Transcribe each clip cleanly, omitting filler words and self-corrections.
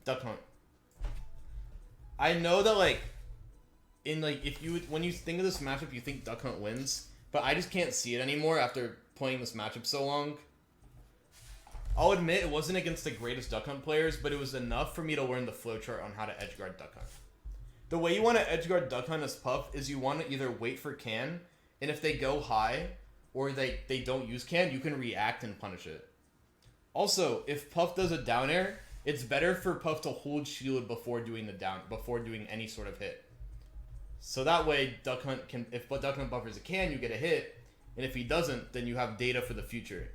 Duck Hunt. I know that, like, if you, when you think of this matchup, you think Duck Hunt wins, but I just can't see it anymore after playing this matchup so long. I'll admit it wasn't against the greatest Duck Hunt players, but it was enough for me to learn the flowchart on how to edgeguard Duck Hunt. The way you want to edgeguard Duck Hunt as Puff is you want to either wait for can, and if they go high, or they don't use can, you can react and punish it. Also, if Puff does a down air, it's better for Puff to hold shield before doing any sort of hit. So that way, Duck Hunt can, if Duck Hunt buffers a can, you get a hit, and if he doesn't, then you have data for the future.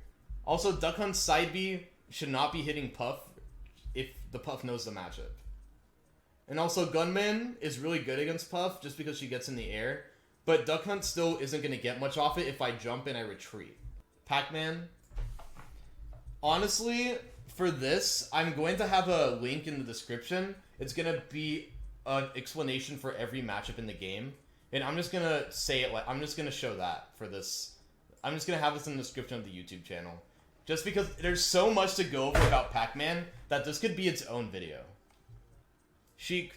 Also, Duck Hunt's side B should not be hitting Puff if the Puff knows the matchup. And also, Gunman is really good against Puff just because she gets in the air, but Duck Hunt still isn't going to get much off it if I jump and I retreat. Pac-Man. Honestly, for this, I'm going to have a link in the description. It's going to be an explanation for every matchup in the game. And I'm just going to say it like, I'm just going to show that for this. I'm just going to have this in the description of the YouTube channel. Just because there's so much to go over about Pac-Man that this could be its own video. Sheik.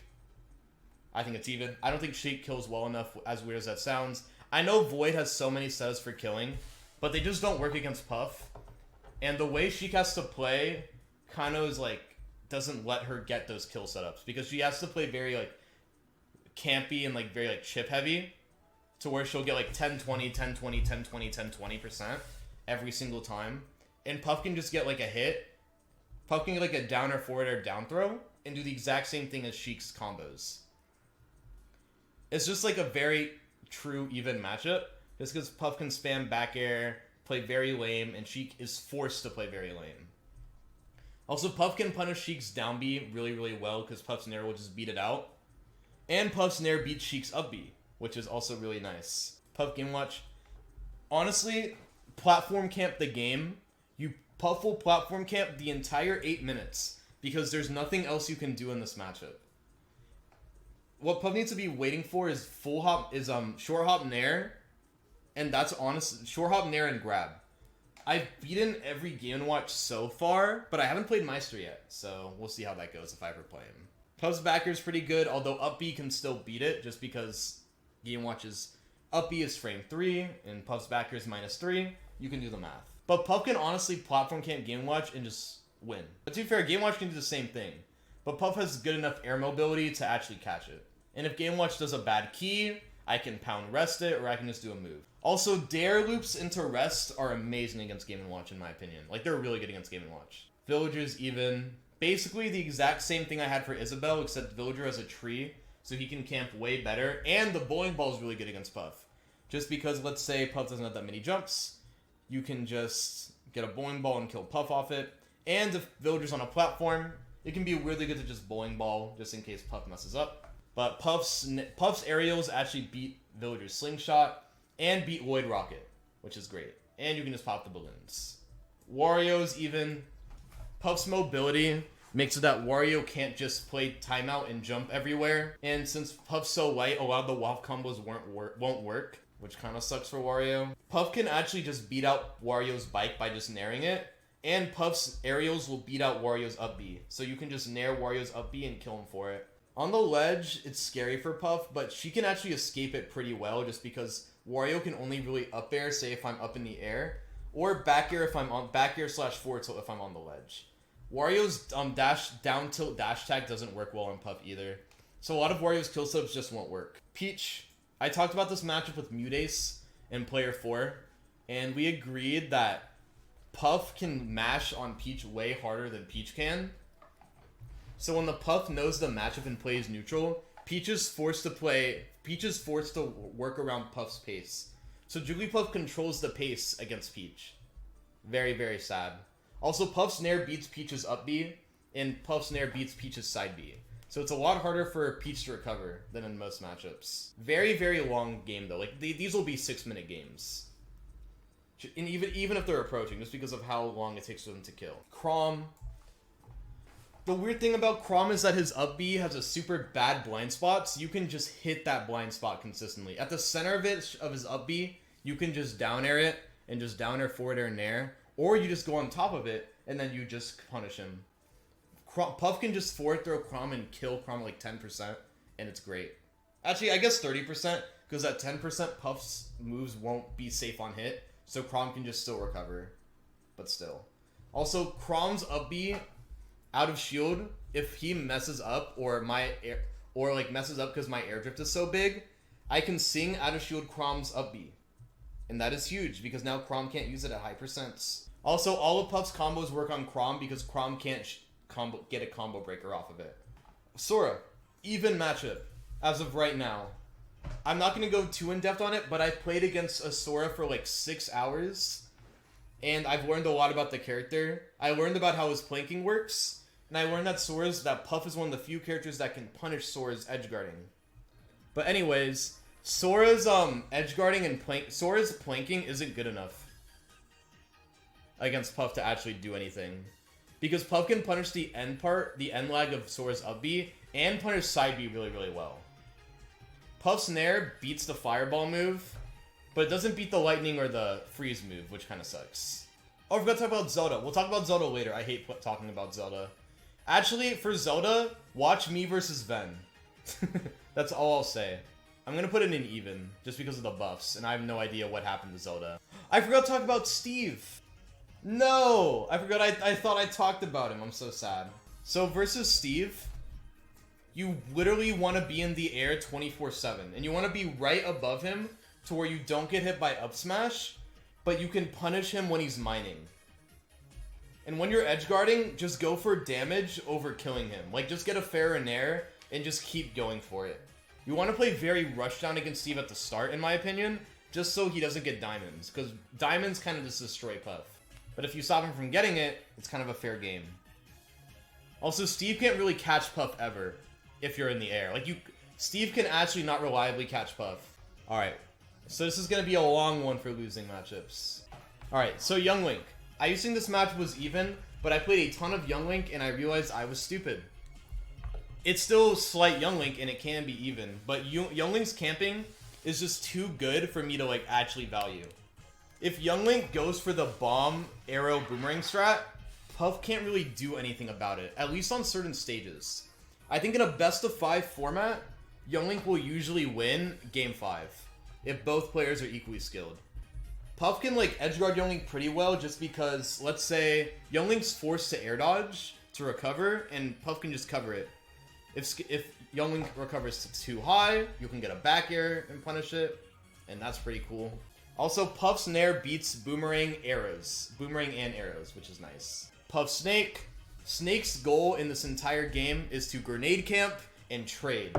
I think it's even. I don't think Sheik kills well enough, as weird as that sounds. I know Void has so many setups for killing, but they just don't work against Puff. And the way Sheik has to play kind of is like, doesn't let her get those kill setups. Because she has to play very like campy and like very like chip heavy. To where she'll get like 10-20, 10-20, 10-20, 10-20% every single time. And Puff can just get like a hit. Puff can get like a down or forward or down throw. And do the exact same thing as Sheik's combos. It's just like a very true even matchup. Just because Puff can spam back air, play very lame, and Sheik is forced to play very lame. Also, Puff can punish Sheik's down B really, really well because Puff's Nair will just beat it out. And Puff's Nair beats Sheik's up B, which is also really nice. Puff Game Watch. Honestly, platform camp the game. Puff will platform camp the entire 8 minutes because there's nothing else you can do in this matchup. What Puff needs to be waiting for is short hop Nair, and that's honest. Short hop Nair and grab. I've beaten every Game & Watch so far, but I haven't played Meister yet, so we'll see how that goes if I ever play him. Puff's backer is pretty good, although up B can still beat it just because Game Watch's up B is frame 3 and Puff's backer is -3. You can do the math. But Puff can honestly platform camp Game Watch and just win. But to be fair, Game Watch can do the same thing. But Puff has good enough air mobility to actually catch it. And if Game Watch does a bad key, I can pound rest it or I can just do a move. Also, dare loops into rest are amazing against Game & Watch in my opinion. Like, they're really good against Game & Watch. Villager's even. Basically the exact same thing I had for Isabelle, except Villager has a tree, so he can camp way better. And the bowling ball is really good against Puff. Just because, let's say, Puff doesn't have that many jumps, you can just get a bowling ball and kill Puff off it. And if Villager's on a platform, it can be weirdly good to just bowling ball, just in case Puff messes up. But Puff's aerials actually beat Villager's slingshot, and beat Lloyd Rocket, which is great. And you can just pop the balloons. Wario's even. Puff's mobility makes it that Wario can't just play timeout and jump everywhere. And since Puff's so light, a lot of the WAF combos won't work, which kind of sucks for Wario. Puff can actually just beat out Wario's bike by just nairing it. And Puff's aerials will beat out Wario's up B. So you can just nair Wario's up B and kill him for it. On the ledge, it's scary for Puff, but she can actually escape it pretty well just because Wario can only really up air, say if I'm up in the air, or back air if I'm on back air / forward tilt if I'm on the ledge. Wario's down tilt dash tag doesn't work well on Puff either. So a lot of Wario's kill subs just won't work. Peach. I talked about this matchup with Mudace in player 4, and we agreed that Puff can mash on Peach way harder than Peach can. So when the Puff knows the matchup and plays neutral, Peach is forced to work around Puff's pace. So Jigglypuff controls the pace against Peach. Very, very sad. Also, Puff's Nair beats Peach's up B, and Puff's Nair beats Peach's side B. So it's a lot harder for Peach to recover than in most matchups. Very, very long game though. Like these will be 6-minute games. And even if they're approaching, just because of how long it takes for them to kill. Chrom. The weird thing about Chrom is that his up B has a super bad blind spot, so you can just hit that blind spot consistently. At the center of his up B, you can just down air it, and just down air forward air nair, or you just go on top of it, and then you just punish him. Puff can just forward throw Chrom and kill Chrom like 10%, and it's great. Actually, I guess 30%, because at 10%, Puff's moves won't be safe on hit, so Chrom can just still recover. But still. Also, Chrom's up B out of shield, if he messes up, or messes up because my air drift is so big, I can sing out of shield Chrom's up B. And that is huge, because now Chrom can't use it at high percents. Also, all of Puff's combos work on Chrom, because Chrom can't get a combo breaker off of it. Sora, even matchup, as of right now. I'm not going to go too in-depth on it, but I played against a Sora for like 6 hours, and I've learned a lot about the character. I learned about how his planking works, and I learned that Puff is one of the few characters that can punish Sora's edgeguarding. But anyways, Sora's edgeguarding and Sora's planking isn't good enough against Puff to actually do anything. Because Puff can punish the end lag of Sora's up B, and punish side B really, really well. Puff's Nair beats the Fireball move, but it doesn't beat the Lightning or the Freeze move, which kind of sucks. Oh, I forgot to talk about Zelda. We'll talk about Zelda later. I hate talking about Zelda. Actually, for Zelda, watch me versus Ven. That's all I'll say. I'm going to put it in even, just because of the buffs, and I have no idea what happened to Zelda. I forgot to talk about Steve. No! I forgot I thought I talked about him. I'm so sad. So versus Steve, you literally want to be in the air 24/7. And you want to be right above him to where you don't get hit by up smash, but you can punish him when he's mining. And when you're edge guarding, just go for damage over killing him. Like, just get a fair and air and just keep going for it. You want to play very rushdown against Steve at the start, in my opinion, just so he doesn't get diamonds. Because diamonds kind of just destroy Puff. But if you stop him from getting it, it's kind of a fair game. Also, Steve can't really catch Puff ever if you're in the air. Like, Steve can actually not reliably catch Puff. Alright, so this is going to be a long one for losing matchups. Alright, so Young Link. I used to think this match was even, but I played a ton of Young Link and I realized I was stupid. It's still slight Young Link and it can be even, but Young Link's camping is just too good for me to like actually value. If Young Link goes for the bomb, arrow, boomerang strat, Puff can't really do anything about it, at least on certain stages. I think in a best of 5 format, Young Link will usually win game 5, if both players are equally skilled. Puff can like edgeguard Young Link pretty well just because, let's say, Young Link's forced to air dodge to recover, and Puff can just cover it. If Young Link recovers too high, you can get a back air and punish it, and that's pretty cool. Also, Puff's Nair beats Boomerang and arrows, which is nice. Puff Snake. Snake's goal in this entire game is to grenade camp and trade.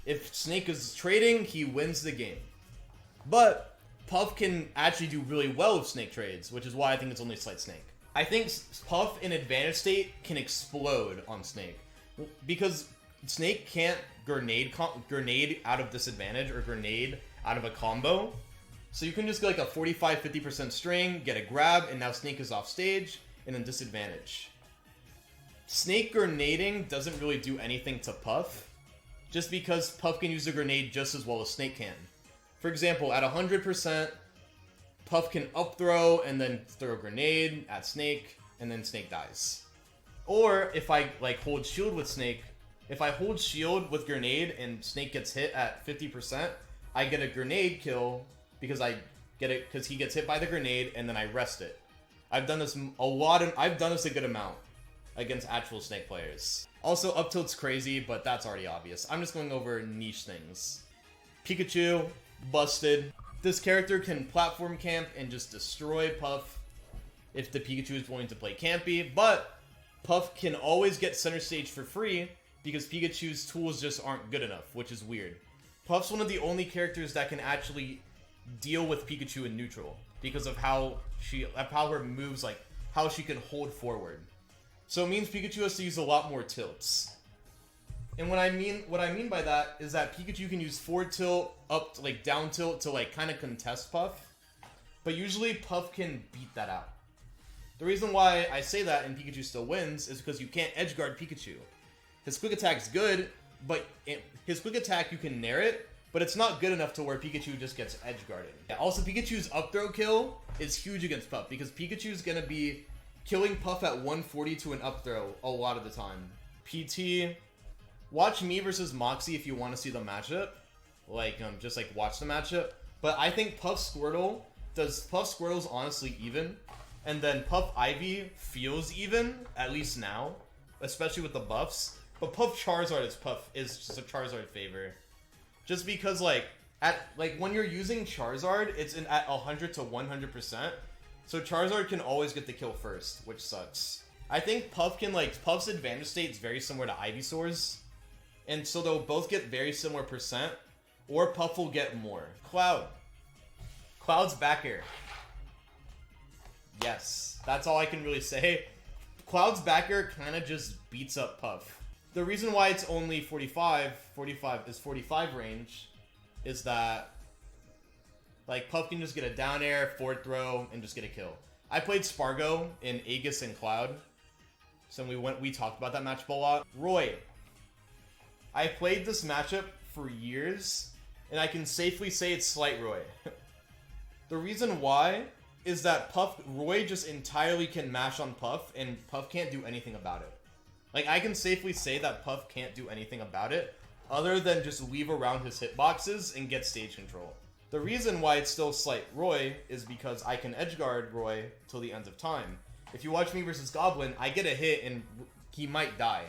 If Snake is trading, he wins the game. But Puff can actually do really well with Snake trades, which is why I think it's only slight Snake. I think Puff in advantage state can explode on Snake, because Snake can't grenade out of disadvantage or grenade out of a combo. So you can just go like a 45-50% string, get a grab, and now Snake is off stage, and then disadvantage. Snake grenading doesn't really do anything to Puff, just because Puff can use a grenade just as well as Snake can. For example, at 100%, Puff can up throw and then throw a grenade at Snake, and then Snake dies. Or if I like hold shield with Snake, if I hold shield with grenade and Snake gets hit at 50%, I get a grenade kill because he gets hit by the grenade and then I rest it. I've done this a good amount against actual Snake players. Also, up tilt's crazy, but that's already obvious. I'm just going over niche things. Pikachu, busted. This character can platform camp and just destroy Puff if the Pikachu is willing to play campy, but Puff can always get center stage for free because Pikachu's tools just aren't good enough, which is weird. Puff's one of the only characters that can actually deal with Pikachu in neutral because of how her moves, like how she can hold forward. So it means Pikachu has to use a lot more tilts. And what I mean by that is that Pikachu can use forward tilt, up, like down tilt to like kind of contest Puff, but usually Puff can beat that out. The reason why I say that and Pikachu still wins is because you can't edge guard Pikachu. His quick attack's good, but his quick attack you can nair it, but it's not good enough to where Pikachu just gets edge guarded. Also, Pikachu's up throw kill is huge against Puff because Pikachu's gonna be killing Puff at 140 to an up throw a lot of the time. PT, watch me versus Moxie if you want to see the matchup. Like, just like watch the matchup. But I think Puff Squirtle's honestly even. And then Puff Ivy feels even, at least now. Especially with the buffs. But Puff Charizard is just a Charizard favor. Just because like when you're using Charizard, it's at 100 to 100%. So Charizard can always get the kill first, which sucks. I think Puff's advantage state is very similar to Ivysaur's. And so they'll both get very similar percent. Or Puff will get more. Cloud's back air. Yes, that's all I can really say. Cloud's back air kind of just beats up Puff. The reason why it's only 45 range, is that like Puff can just get a down air, forward throw, and just get a kill. I played Spargo in Aegis and Cloud, so we talked about that matchup a lot. Roy, I played this matchup for years, and I can safely say it's Slight Roy. The reason why is that Roy just entirely can mash on Puff, and Puff can't do anything about it. Like, I can safely say that Puff can't do anything about it, other than just weave around his hitboxes and get stage control. The reason why it's still Slight Roy is because I can edgeguard Roy till the end of time. If you watch me versus Goblin, I get a hit and he might die.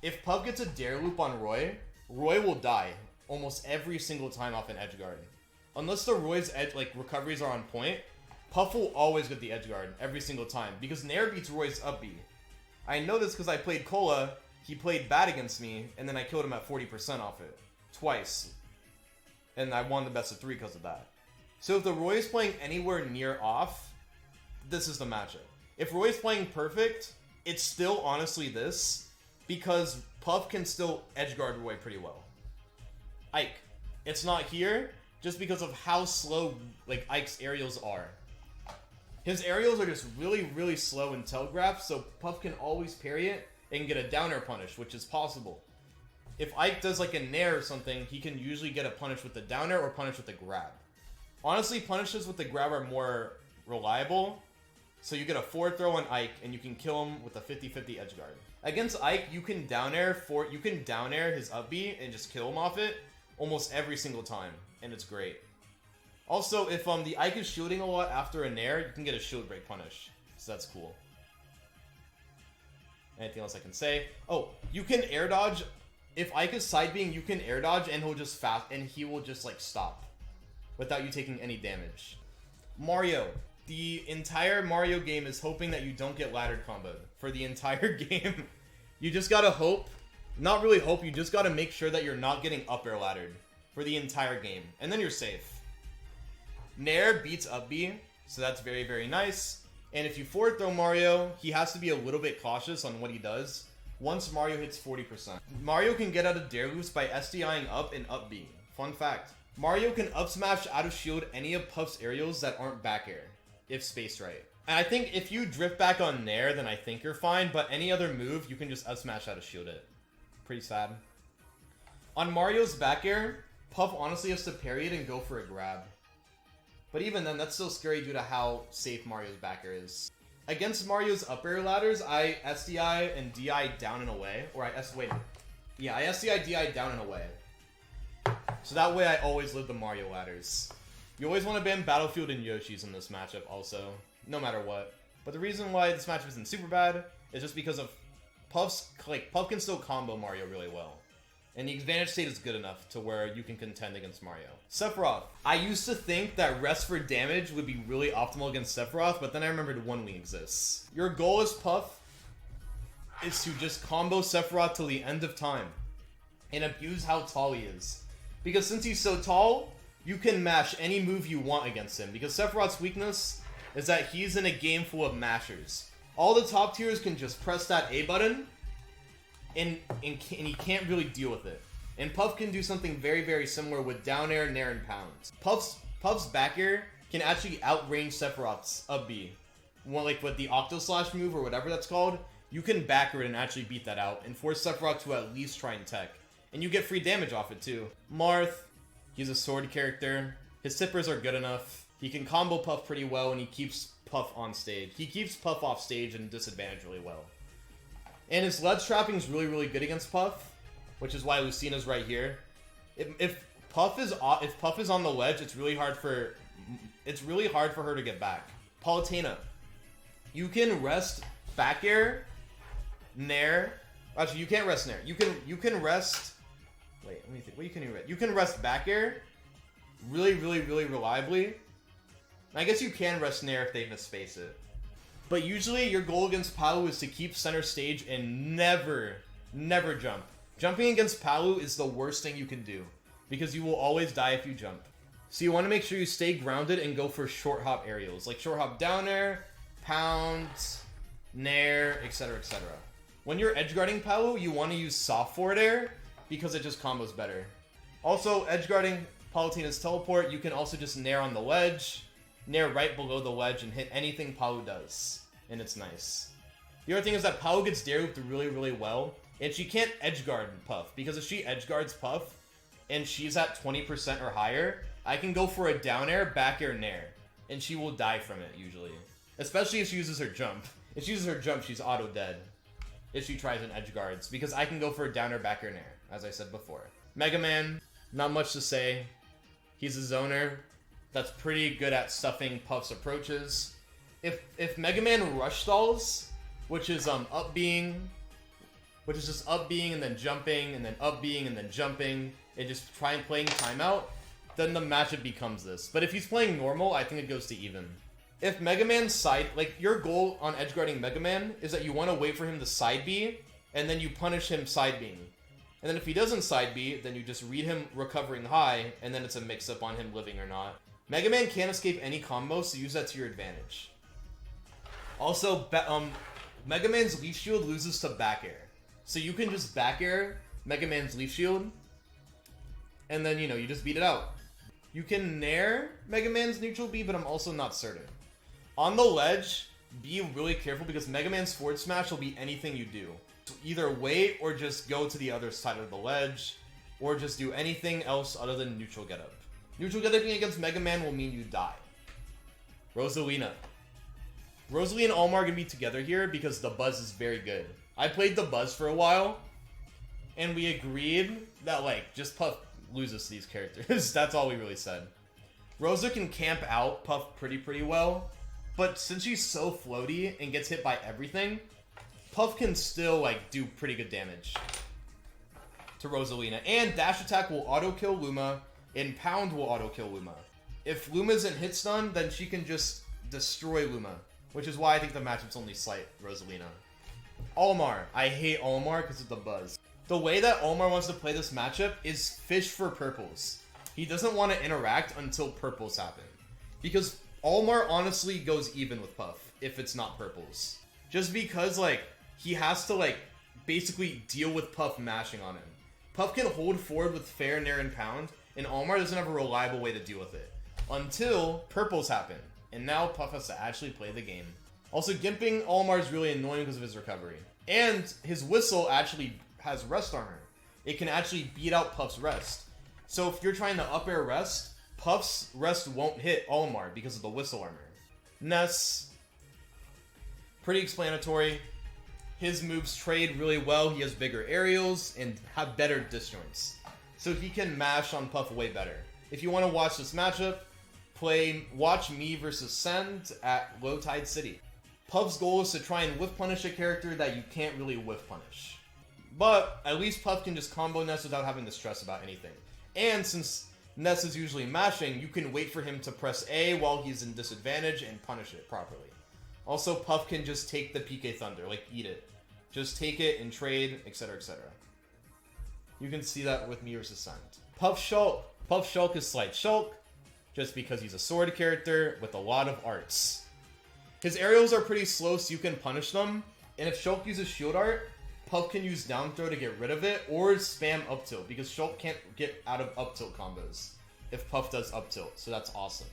If Puff gets a Dare Loop on Roy, Roy will die almost every single time off an edgeguard. Unless the Roy's recoveries are on point, Puff will always get the edgeguard every single time because Nair beats Roy's up B. I know this because I played Cola, he played bad against me, and then I killed him at 40% off it. Twice. And I won the best of 3 because of that. So if the Roy is playing anywhere near off, this is the matchup. If Roy is playing perfect, it's still honestly this, because Puff can still edgeguard Roy pretty well. Ike. It's not here, just because of how slow Ike's aerials are. His aerials are just really, really slow and telegraphed, so Puff can always parry it and get a downer punish, which is possible. If Ike does like a nair or something, he can usually get a punish with the downer or punish with the grab. Honestly, punishes with the grab are more reliable, so you get a forward throw on Ike and you can kill him with a 50-50 edgeguard. Against Ike, you can down air his up B and just kill him off it almost every single time, and it's great. Also, if the Ike is shielding a lot after a nair, you can get a shield break punish. So that's cool. Anything else I can say? Oh, you can air dodge. If Ike is side being, you can air dodge and he will just like stop without you taking any damage. Mario. The entire Mario game is hoping that you don't get laddered comboed. For the entire game, you just gotta hope. Not really hope, you just gotta make sure that you're not getting up air laddered for the entire game. And then you're safe. Nair beats up B, so that's very, very nice. And if you forward throw Mario, he has to be a little bit cautious on what he does once Mario hits 40%. Mario can get out of Dare Loops by SDIing up and up B. Fun fact. Mario can up smash out of shield any of Puff's aerials that aren't back air, if spaced right. And I think if you drift back on Nair, then I think you're fine, but any other move, you can just up smash out of shield it. Pretty sad. On Mario's back air, Puff honestly has to parry it and go for a grab. But even then, that's still scary due to how safe Mario's back air is. Against Mario's up air ladders, I SDI and DI down and away. Or I SDI DI down and away. So that way I always live the Mario ladders. You always want to ban Battlefield and Yoshi's in this matchup also, no matter what. But the reason why this matchup isn't super bad is just because of Puff can still combo Mario really well. And the advantage state is good enough to where you can contend against Mario. Sephiroth. I used to think that rest for damage would be really optimal against Sephiroth, but then I remembered one wing exists. Your goal as Puff is to just combo Sephiroth till the end of time and abuse how tall he is. Because since he's so tall, you can mash any move you want against him. Because Sephiroth's weakness is that he's in a game full of mashers. All the top tiers can just press that A button, and he can't really deal with it. And Puff can do something very, very similar with down air, nair, and pounds. Puff's back air can actually outrange Sephiroth's up B. Like with the Octo Slash move or whatever that's called, you can back air it and actually beat that out and force Sephiroth to at least try and tech. And you get free damage off it too. Marth, he's a sword character. His sippers are good enough. He can combo Puff pretty well, and he keeps Puff on stage. He keeps Puff off stage and disadvantage really well. And his ledge trapping is really, really good against Puff, which is why Lucina's right here. If Puff is on the ledge, it's really hard for her to get back. Palutena, you can rest back air, nair. Actually, you can't rest nair. You can rest. Wait, let me think. What can you rest? You can rest back air, really, really, really reliably. I guess you can rest nair if they misspace it. But usually your goal against Palu is to keep center stage and never jump. Jumping against Palu is the worst thing you can do, because you will always die if you jump. So you want to make sure you stay grounded and go for short hop aerials, like short hop down air, pound, nair, etc, etc. When you're edge guarding Palu, you want to use soft forward air, because it just combos better. Also, edge guarding Palutena's teleport, you can also just nair on the ledge, nair right below the ledge, and hit anything Palu does, and it's nice. The other thing is that Palu gets dare looped really, really well, and she can't edge guard Puff, because if she edge guards Puff, and she's at 20% or higher, I can go for a down air, back air, nair, and she will die from it, usually. Especially if she uses her jump. If she uses her jump, she's auto dead. If she tries an edge guards, because I can go for a down air, back air, nair, as I said before. Mega Man, not much to say. He's a zoner that's pretty good at stuffing Puff's approaches. If Mega Man rush stalls, which is up being, which is just up being and then jumping and then up being and then jumping, and just playing timeout, then the matchup becomes this. But if he's playing normal, I think it goes to even. If Mega Man your goal on edge guarding Mega Man is that you want to wait for him to side B, and then you punish him side B'ing. And then if he doesn't side B, then you just read him recovering high, and then it's a mix-up on him living or not. Mega Man can't escape any combos, so use that to your advantage. Also, Mega Man's Leaf Shield loses to back air. So you can just back air Mega Man's Leaf Shield, and then, you know, you just beat it out. You can nair Mega Man's neutral B, but I'm also not certain. On the ledge, be really careful, because Mega Man's forward smash will be anything you do. So either wait, or just go to the other side of the ledge, or just do anything else other than neutral getup. Neutral getup against Mega Man will mean you die. Rosalina. Rosalina and Olimar are going to be together here because the buzz is very good. I played the buzz for a while, and we agreed that, like, just Puff loses to these characters. That's all we really said. Rosa can camp out Puff pretty well, but since she's so floaty and gets hit by everything, Puff can still, like, do pretty good damage to Rosalina. And dash attack will auto-kill Luma, and pound will auto-kill Luma. If Luma's in hit stun, then she can just destroy Luma, which is why I think the matchup's only slight Rosalina. Olimar. I hate Olimar because of the buzz. The way that Olimar wants to play this matchup is fish for purples. He doesn't want to interact until purples happen, because Olimar honestly goes even with Puff if it's not purples. Just because, like, he has to, like, basically deal with Puff mashing on him. Puff can hold forward with fair, nair, and pound, and Olimar doesn't have a reliable way to deal with it until purples happen. And now Puff has to actually play the game. Also, gimping Olimar is really annoying because of his recovery. And his whistle actually has rest armor. It can actually beat out Puff's rest. So if you're trying to up air rest, Puff's rest won't hit Olimar because of the whistle armor. Ness. Pretty explanatory. His moves trade really well. He has bigger aerials and have better disjoints. So he can mash on Puff way better. If you want to watch this matchup, watch Mii versus Send at Low Tide City. Puff's goal is to try and whiff punish a character that you can't really whiff punish. But at least Puff can just combo Ness without having to stress about anything. And since Ness is usually mashing, you can wait for him to press A while he's in disadvantage and punish it properly. Also, Puff can just take the PK Thunder, like eat it. Just take it and trade, etc, etc. You can see that with Mii versus Send. Puff Shulk. Puff Shulk is slight Shulk, just because he's a sword character with a lot of arts. His aerials are pretty slow, so you can punish them. And if Shulk uses shield art, Puff can use down throw to get rid of it, or spam up tilt, because Shulk can't get out of up tilt combos if Puff does up tilt, so that's awesome.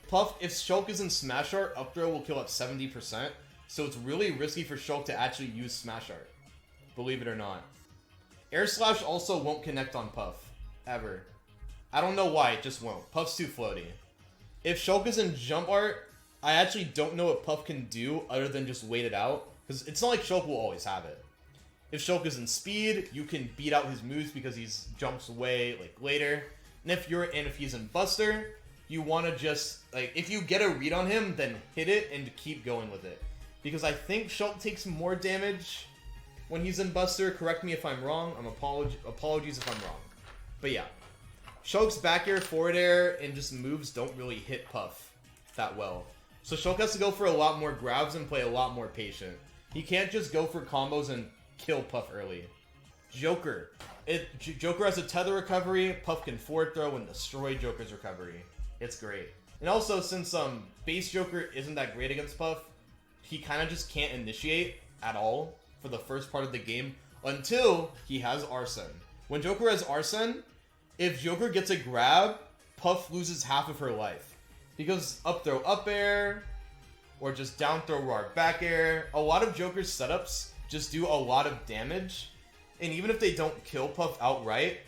Puff, if Shulk is in smash art, up throw will kill at 70%, so it's really risky for Shulk to actually use smash art, believe it or not. Air slash also won't connect on Puff, ever. I don't know why, it just won't. Puff's too floaty. If Shulk is in jump art, I actually don't know what Puff can do other than just wait it out. Because it's not like Shulk will always have it. If Shulk is in speed, you can beat out his moves because he jumps away like later. And if he's in Buster, you want to just like if you get a read on him, then hit it and keep going with it. Because I think Shulk takes more damage when he's in Buster. Correct me if I'm wrong. Apologies if I'm wrong. But yeah, Shulk's back air, forward air, and just moves don't really hit Puff that well. So Shulk has to go for a lot more grabs and play a lot more patient. He can't just go for combos and kill Puff early. Joker. Joker has a tether recovery. Puff can forward throw and destroy Joker's recovery. It's great. And also, since base Joker isn't that great against Puff, he kind of just can't initiate at all for the first part of the game until he has Arsene. When Joker has Arsene, if Joker gets a grab, Puff loses half of her life. Because up throw up air, or just down throw roar back air, a lot of Joker's setups just do a lot of damage. And even if they don't kill Puff outright,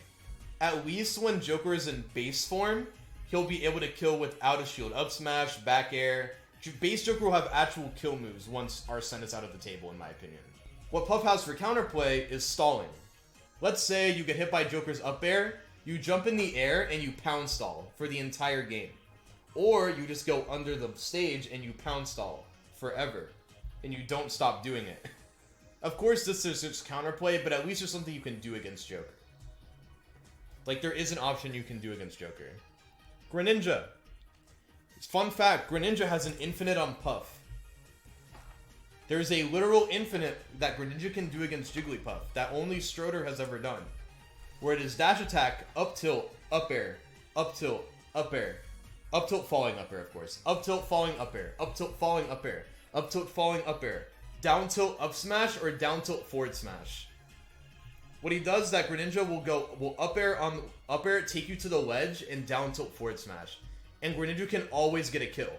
at least when Joker is in base form, he'll be able to kill without a shield. Up smash, back air. Base Joker will have actual kill moves once Arsene is out of the table, in my opinion. What Puff has for counterplay is stalling. Let's say you get hit by Joker's up air, you jump in the air and you pound stall for the entire game. Or you just go under the stage and you pound stall forever. And you don't stop doing it. Of course, this is just counterplay, but at least there's something you can do against Joker. Like, there is an option you can do against Joker. Greninja. Fun fact, Greninja has an infinite on Puff. There's a literal infinite that Greninja can do against Jigglypuff that only Stroder has ever done. Where it is dash attack, up tilt, up air, up tilt, up air. Up tilt, falling up air, of course. Up tilt, falling up air. Up tilt, falling up air. Up tilt, falling up air. Down tilt, up smash, or down tilt, forward smash. What he does is that Greninja will up air, take you to the ledge, and down tilt, forward smash. And Greninja can always get a kill.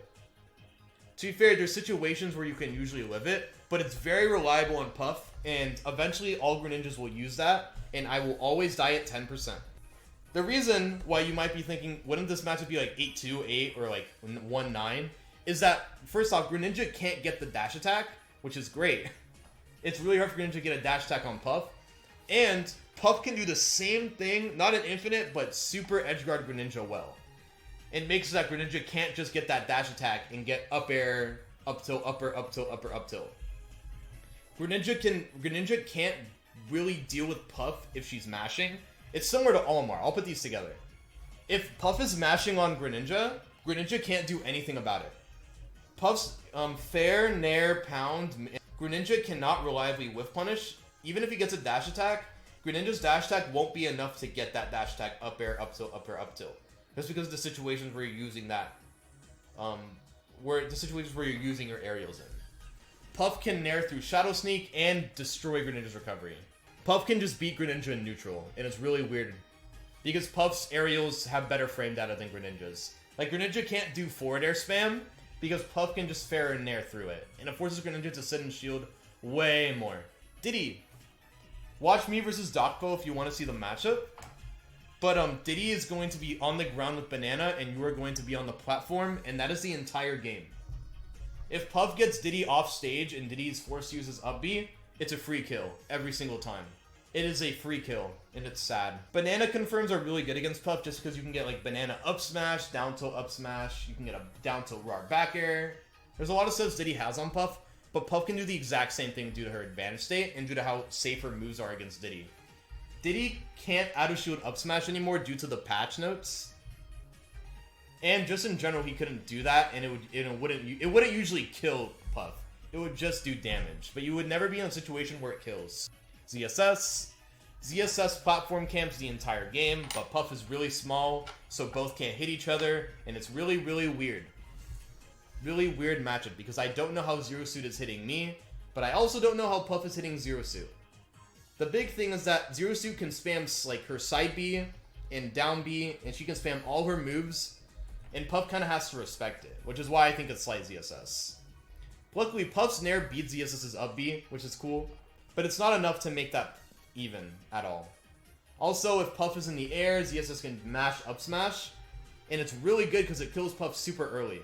To be fair, there's situations where you can usually live it, but it's very reliable on Puff, and eventually all Greninjas will use that, and I will always die at 10%. The reason why you might be thinking, wouldn't this matchup be like 8-2, 8, or like 1-9, is that, first off, Greninja can't get the dash attack, which is great. It's really hard for Greninja to get a dash attack on Puff, and Puff can do the same thing, not an infinite, but super edgeguard Greninja well. It makes it that Greninja can't just get that dash attack and get up air, up tilt, upper, up tilt, upper, up tilt. Greninja can't really deal with Puff if she's mashing. It's similar to Olimar. I'll put these together. If Puff is mashing on Greninja, Greninja can't do anything about it. Puff's fair, nair, pound, Greninja cannot reliably whiff punish. Even if he gets a dash attack, Greninja's dash attack won't be enough to get that dash attack up air, up tilt, upper, up tilt. That's because of the situations where you're using that, where you're using your aerials in. Puff can nair through Shadow Sneak and destroy Greninja's recovery. Puff can just beat Greninja in neutral, and it's really weird. Because Puff's aerials have better frame data than Greninja's. Like, Greninja can't do forward air spam, because Puff can just fair and nair through it. And it forces Greninja to sit and shield way more. Diddy. Watch me versus Docpo if you want to see the matchup. But Diddy is going to be on the ground with Banana, and you are going to be on the platform, and that is the entire game. If Puff gets Diddy off stage and Diddy is forced to use his up B, it's a free kill every single time. It is a free kill, and it's sad. Banana confirms are really good against Puff just because you can get like Banana up smash, down tilt up smash, you can get a down tilt roar back air. There's a lot of stuff Diddy has on Puff, but Puff can do the exact same thing due to her advantage state and due to how safe her moves are against Diddy. Diddy can't auto shield up smash anymore due to the patch notes. And just in general, he couldn't do that, and it wouldn't usually kill Puff. It would just do damage, but you would never be in a situation where it kills. ZSS platform camps the entire game, but Puff is really small, so both can't hit each other, and it's really, really weird. Really weird matchup, because I don't know how Zero Suit is hitting me, but I also don't know how Puff is hitting Zero Suit. The big thing is that Zero Suit can spam like her side B and down B, and she can spam all her moves, and Puff kind of has to respect it, which is why I think it's slight ZSS. Luckily, Puff's nair beats ZSS's up B, which is cool, but it's not enough to make that even at all. Also, if Puff is in the air, ZSS can mash up smash, And it's really good because it kills Puff super early.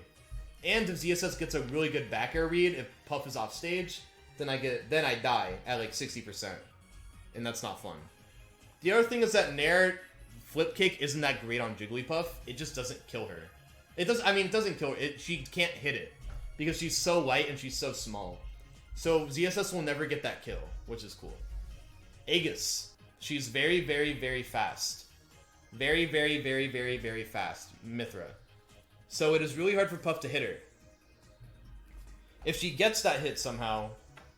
And if ZSS gets a really good back air read, if Puff is off stage, then I die at like 60%. And that's not fun. The other thing is that Nair flip kick isn't that great on Jigglypuff. It just doesn't kill her. It doesn't kill her. She can't hit it because she's so light and she's so small. So ZSS will never get that kill, which is cool. Aegis. She's very, very, very fast. Very, very, very, very, very fast. Mythra. So it is really hard for Puff to hit her. If she gets that hit somehow,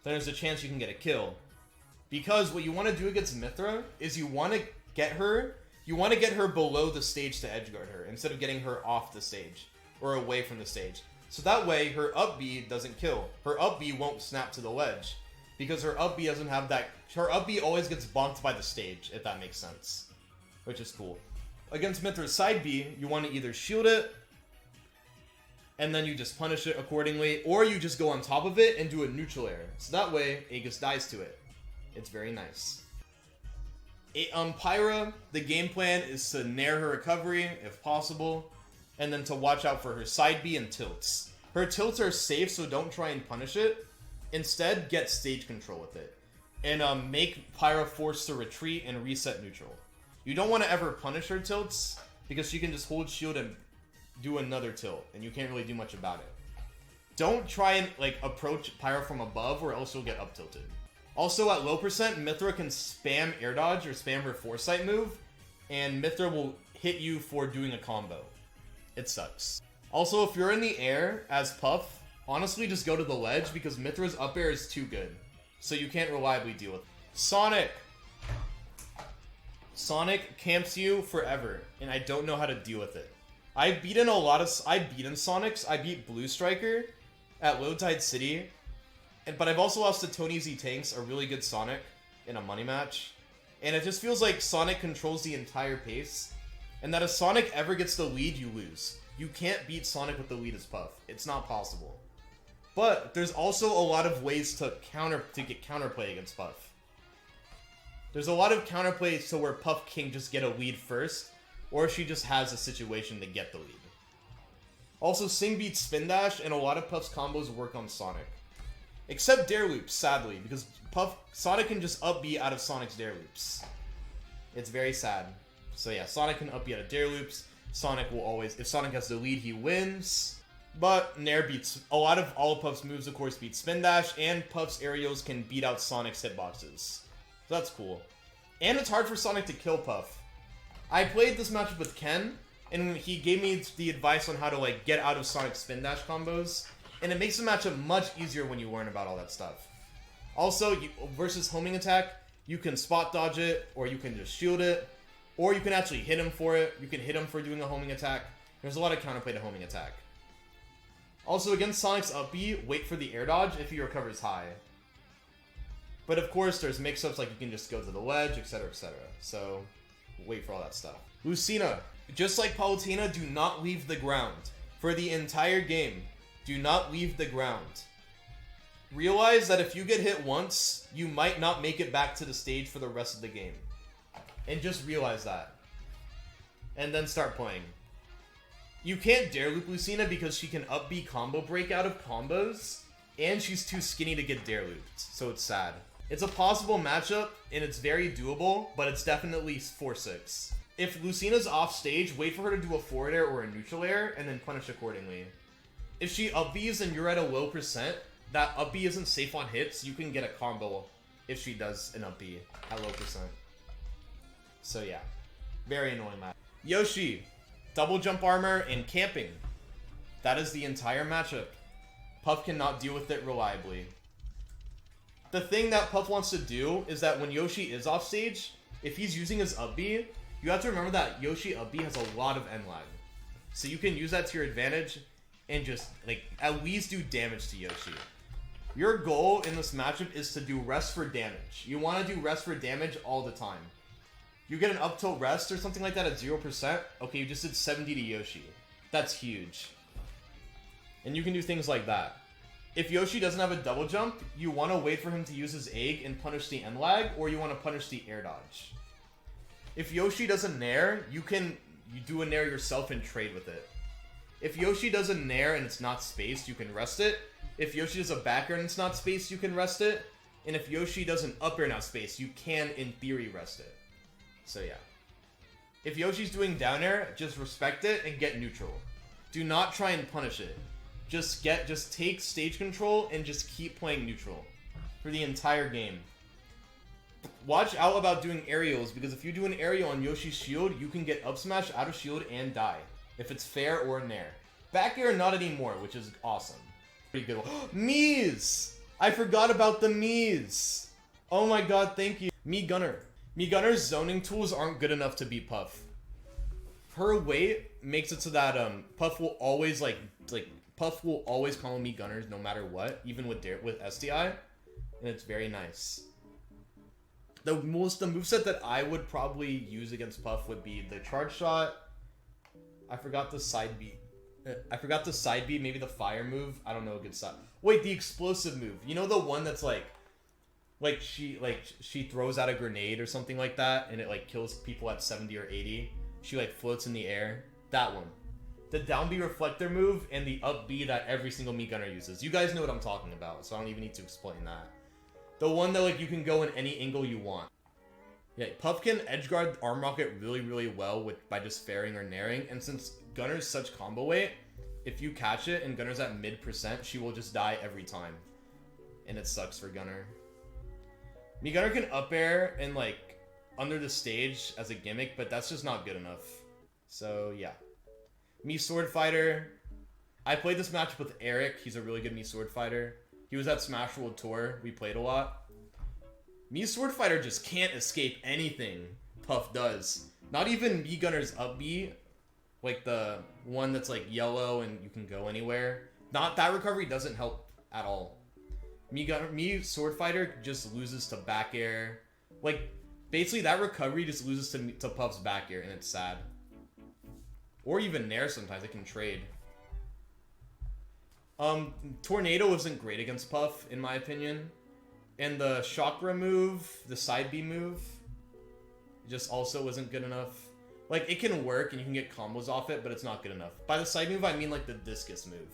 then there's a chance you can get a kill. Because what you want to do against Mythra is you want to get her below the stage to edgeguard her, instead of getting her off the stage, or away from the stage. So that way, her up B doesn't kill. Her up B won't snap to the ledge, because her up B doesn't have that... Her up B always gets bonked by the stage, if that makes sense. Which is cool. Against Mythra's side B, you want to either shield it, and then you just punish it accordingly, or you just go on top of it and do a neutral air. So that way, Aegis dies to it. It's very nice. Pyra, the game plan is to nair her recovery, if possible, and then to watch out for her side B and tilts. Her tilts are safe, so don't try and punish it. Instead, get stage control with it. And make Pyra force to retreat and reset neutral. You don't want to ever punish her tilts, because she can just hold shield and do another tilt, and you can't really do much about it. Don't try and approach Pyra from above, or else you'll get up tilted. Also, at low percent, Mythra can spam air dodge or spam her foresight move, and Mythra will hit you for doing a combo. It sucks. Also, if you're in the air as Puff, honestly just go to the ledge because Mythra's up air is too good. So you can't reliably deal with it. Sonic! Sonic camps you forever, and I don't know how to deal with it. I've beaten Sonics. I beat Blue Striker at Low Tide City. But I've also lost to Tony Z Tanks, a really good Sonic, in a money match. And it just feels like Sonic controls the entire pace. And that if Sonic ever gets the lead, you lose. You can't beat Sonic with the lead as Puff. It's not possible. But there's also a lot of ways to get counterplay against Puff. There's a lot of counterplays to where Puff can just get a lead first, or she just has a situation to get the lead. Also, Sing beats Spin Dash, and a lot of Puff's combos work on Sonic. Except Dare Loops, sadly, because Sonic can just up B out of Sonic's Dare Loops. It's very sad. So yeah, Sonic can up B out of Dare Loops. Sonic will always, if Sonic has the lead, he wins. But Nair beats, all of Puff's moves, of course, beat Spin Dash, and Puff's aerials can beat out Sonic's hitboxes. So that's cool. And it's hard for Sonic to kill Puff. I played this matchup with Ken, and he gave me the advice on how to get out of Sonic's Spin Dash combos. And it makes the matchup much easier when you learn about all that stuff. Also, versus homing attack, you can spot dodge it, or you can just shield it, or you can actually hit him for it. You can hit him for doing a homing attack. There's a lot of counterplay to homing attack. Also, against Sonic's up B, wait for the air dodge if he recovers high. But of course, there's mix-ups like you can just go to the ledge, etc, etc. So, wait for all that stuff. Lucina. Just like Palutena, do not leave the ground. For the entire game, do not leave the ground. Realize that if you get hit once, you might not make it back to the stage for the rest of the game. And just realize that. And then start playing. You can't dare loop Lucina because she can up B combo break out of combos, and she's too skinny to get dare looped, so it's sad. It's a possible matchup, and it's very doable, but it's definitely 4-6. If Lucina's off stage, wait for her to do a forward air or a neutral air, and then punish accordingly. If she up B's and you're at a low percent, that up B isn't safe on hits, you can get a combo if she does an up B at low percent. So yeah, very annoying match. Yoshi, double jump armor and camping. That is the entire matchup. Puff cannot deal with it reliably. The thing that Puff wants to do is that when Yoshi is off stage, if he's using his up B, you have to remember that Yoshi up B has a lot of end lag. So you can use that to your advantage and just, at least do damage to Yoshi. Your goal in this matchup is to do rest for damage. You want to do rest for damage all the time. You get an up tilt rest or something like that at 0%, okay, you just did 70 to Yoshi. That's huge. And you can do things like that. If Yoshi doesn't have a double jump, you want to wait for him to use his egg and punish the end lag, or you want to punish the air dodge. If Yoshi doesn't nair, you can you do a nair yourself and trade with it. If Yoshi does a nair and it's not spaced, you can rest it. If Yoshi does a back air and it's not spaced, you can rest it. And if Yoshi does an up air not spaced, you can, in theory, rest it. So yeah. If Yoshi's doing down air, just respect it and get neutral. Do not try and punish it. Just take stage control and just keep playing neutral for the entire game. Watch out about doing aerials, because if you do an aerial on Yoshi's shield, you can get up smash out of shield and die. If it's fair or nair. Back air, not anymore, which is awesome. Pretty good one. Mii's! I forgot about the Mii's! Oh my god, thank you. Mii Gunner. Mii Gunner's zoning tools aren't good enough to beat Puff. Her weight makes it so that Puff will always Puff will always call Mii Gunners no matter what, even with SDI, and it's very nice. The moveset that I would probably use against Puff would be the charge shot. I forgot the side beat. Maybe the fire move. I don't know a good side. Wait, the explosive move. You know the one that's she throws out a grenade or something like that, and it kills people at 70 or 80. She floats in the air. That one. The down B reflector move and the up B that every single Mii Gunner uses. You guys know what I'm talking about, so I don't even need to explain that. The one that you can go in any angle you want. Yeah, Puff can edgeguard Arm Rocket really, really well by just fairing or nairing, and since Gunner's such combo weight, if you catch it and Gunner's at mid%, she will just die every time. And it sucks for Gunner. Mii Gunner can up air and under the stage as a gimmick, but that's just not good enough. So yeah. Mii Swordfighter. I played this matchup with Eric. He's a really good Mii Swordfighter. He was at Smash World Tour. We played a lot. Mii Swordfighter just can't escape anything Puff does. Not even Mii Gunner's up B. The one that's yellow and you can go anywhere. That recovery doesn't help at all. Mii Swordfighter just loses to back air. Basically that recovery just loses to Puff's back air, and it's sad. Or even nair sometimes, it can trade. Tornado isn't great against Puff, in my opinion. And the chakra move, the side B move, just also isn't good enough. It can work and you can get combos off it, but it's not good enough. By the side move, I mean the discus move.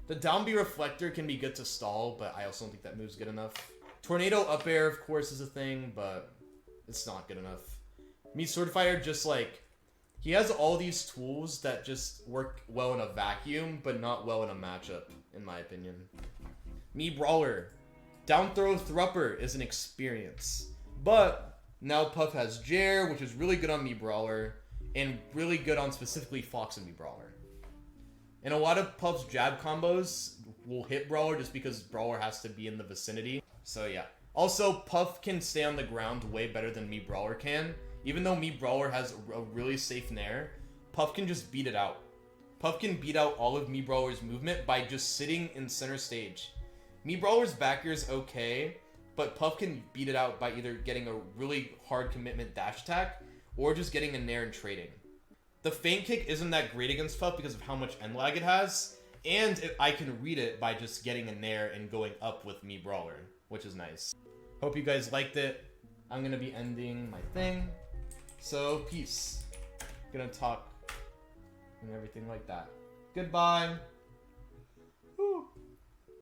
The down B reflector can be good to stall, but I also don't think that move's good enough. Tornado up air, of course, is a thing, but it's not good enough. Mii Swordfighter just he has all these tools that just work well in a vacuum, but not well in a matchup, in my opinion. Mii Brawler. Down throw Thrupper is an experience. But now Puff has Jer, which is really good on Mii Brawler, and really good on specifically Fox and Mii Brawler. And a lot of Puff's jab combos will hit Brawler just because Brawler has to be in the vicinity. So yeah. Also, Puff can stay on the ground way better than Mii Brawler can. Even though Mii Brawler has a really safe nair, Puff can just beat it out. Puff can beat out all of Mii Brawler's movement by just sitting in center stage. Mii Brawler's back air is okay, but Puff can beat it out by either getting a really hard commitment dash attack or just getting a nair and trading. The feint kick isn't that great against Puff because of how much end lag it has, and I can read it by just getting a nair and going up with Mii Brawler, which is nice. Hope you guys liked it. I'm gonna be ending my thing. So, peace. Gonna talk and everything like that. Goodbye.